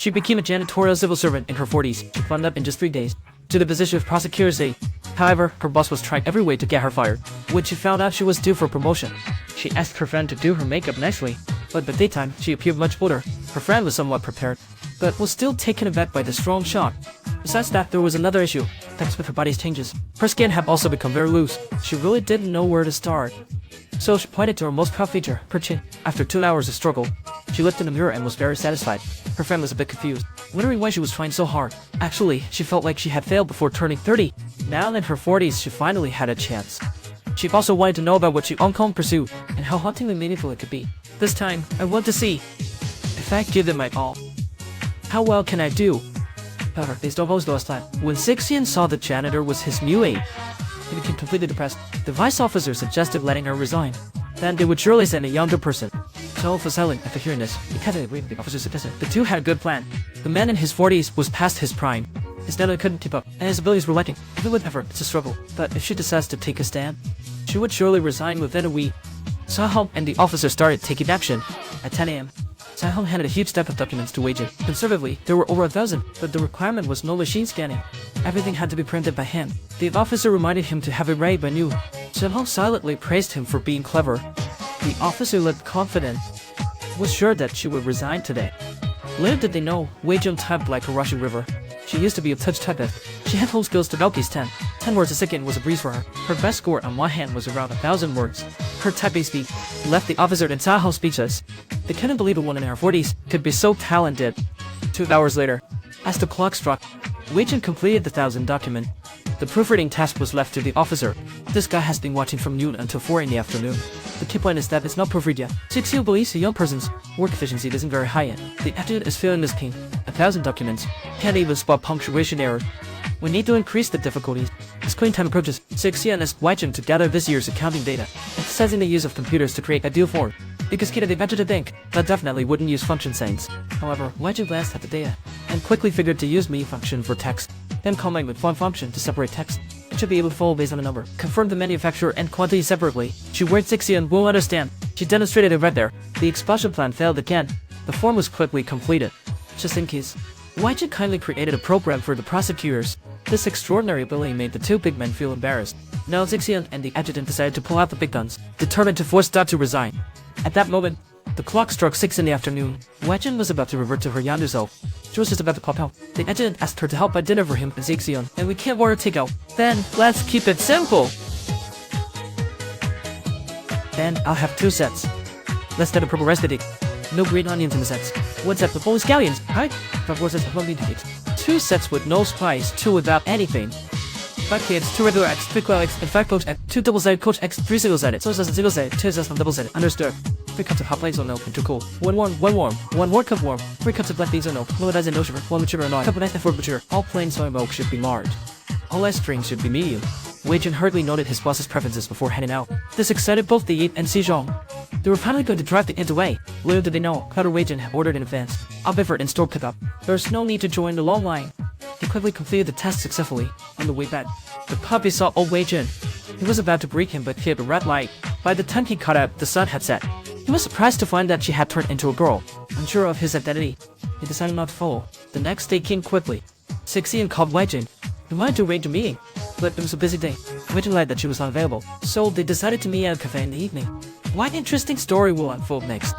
She became a janitorial civil servant in her 40s. She climbed up in just 3 days to the position of prosecutor. However, her boss was trying every way to get her fired. When she found out she was due for promotion, she asked her friend to do her makeup nicely. But by daytime, she appeared much older. Her friend was somewhat prepared, but was still taken aback by the strong shock. Besides that, there was another issue. Thanks with her body's changes, her skin had also become very loose. She really didn't know where to start. So she pointed to her most proud feature, her chin. After 2 hours of struggle, she looked in the mirror and was very satisfied. Her friend was a bit confused, wondering why she was trying so hard. Actually, she felt like she had failed before turning 30. Now in her 40s, she finally had a chance. She also wanted to know about what Zhi-Xiong pursued, and how hauntingly meaningful it could be. This time, I want to see if I give it my all. How well can I do? However, they still opposed last time. When Zhi-Xiong saw the janitor was his new aide, he became completely depressed. The vice officer suggested letting her resign. Then they would surely send a younger person. Zhao was silent after hearing this. Because they agreed with the officer's suggestion. The two had a good plan. The man in his 40s was past his prime. His stamina couldn't keep up, and his abilities were lacking. Even with effort, it's a struggle. But if she decides to take a stand, she would surely resign within a week. Zhi-Xiong and the officer started taking action. At 10 a.m., Zhi-Xiong handed a huge stack of documents to Mei-Jing. Conservatively, there were over 1,000, but the requirement was no machine scanning. Everything had to be printed by hand. The officer reminded him to have it ready by noon. Zhi-Xiong silently praised him for being clever. The officer looked confident, was sure that she would resign today. Little did they know, Mei-Jing typed like a rushing river. She used to be a touch typist. She had home skills to Valky's 10. 10 words a second was a breeze for her. Her best score on one hand was around 1,000 words. Her typing speed left the officer and Zhi-Xiong speechless. They couldn't believe a woman in her 40s could be so talented. 2 hours later, as the clock struck, Mei-Jing completed the 1,000 document. The proofreading task was left to the officer. This guy has been watching from noon until 4 in the afternoon. The key point is that it's not proofread yet. Zhi-Xiong believes a young person's work efficiency isn't very high yet. The adjutant is feeling this pain. 1,000 documents. Can't even spot punctuation error. We need to increase the difficulties. As clean time approaches, Zhi-Xiong asked Mei-Jing to gather this year's accounting data, emphasizing the use of computers to create ideal form. Because Kita ventured to think that definitely wouldn't use function signs. However, Mei-Jing glanced at the data and quickly figured to use me function for text, then combine with font function to separate text. It should be able to follow based on a number. Confirm the manufacturer and quantity separately. She worried Zhi-Xiong will understand. She demonstrated it right there. The expulsion plan failed again. The form was quickly completed. Just in case, Mei-Jing kindly created a program for the prosecutors. This extraordinary ability made the two big men feel embarrassed. Now Zhi-Xiong and the adjutant decided to pull out the big guns, determined to force Dot to resign. At that moment, the clock struck 6 in the afternoon. Mei-Jing was about to revert to her younger self. She was just about to pop out. The adjutant asked her to help buy dinner for him and Zhi-Xiong, and we can't order takeout. Then, let's keep it simple. Then, I'll have 2 sets. Let's get a purple recipe. No green onions in the sets. 1 set with Polish scallions. Hi. 5 sets of lump meat. 2 sets with no spice, 2 without anything. 5 kids, 2 regular eggs, 3 quail eggs, and 5 poached eggs, 2 double-sided coach eggs, 3 single-sided, so it's single-sided, 2 sets of double-sided. Understood. 3 cups of hot plates or milk and 2 cool. 1 warm, 1 warm, 1 more cup warm, 3 cups of black beans or milk, fluidized and no sugar, 1 mature or not, cup of nice and 4 mature. All plain soy milk should be large. All ice drinks should be medium. Mei-Jing hurriedly noted his boss's preferences before heading out. This excited both the aide and Zhi-Xiong. They were finally going to drive the ant away. Little did they know, Cutter Mei-Jing had ordered in advance. I'll bid for it in store pickup. There's no need to join the long line. He quickly completed the task successfully. On the way back, the puppy saw old Mei-Jing. He was about to break him but hit a red light. By the time he caught up, the sun had set. He was surprised to find that she had turned into a girl. Unsure of his identity, he decided not to follow. The next day came quickly. Zhi-Xiong called Mei-Jing. He wanted to arrange a meeting, but it was a busy day. Mei-Jing lied that she was unavailable, so they decided to meet at a cafe in the evening. What interesting story will unfold next?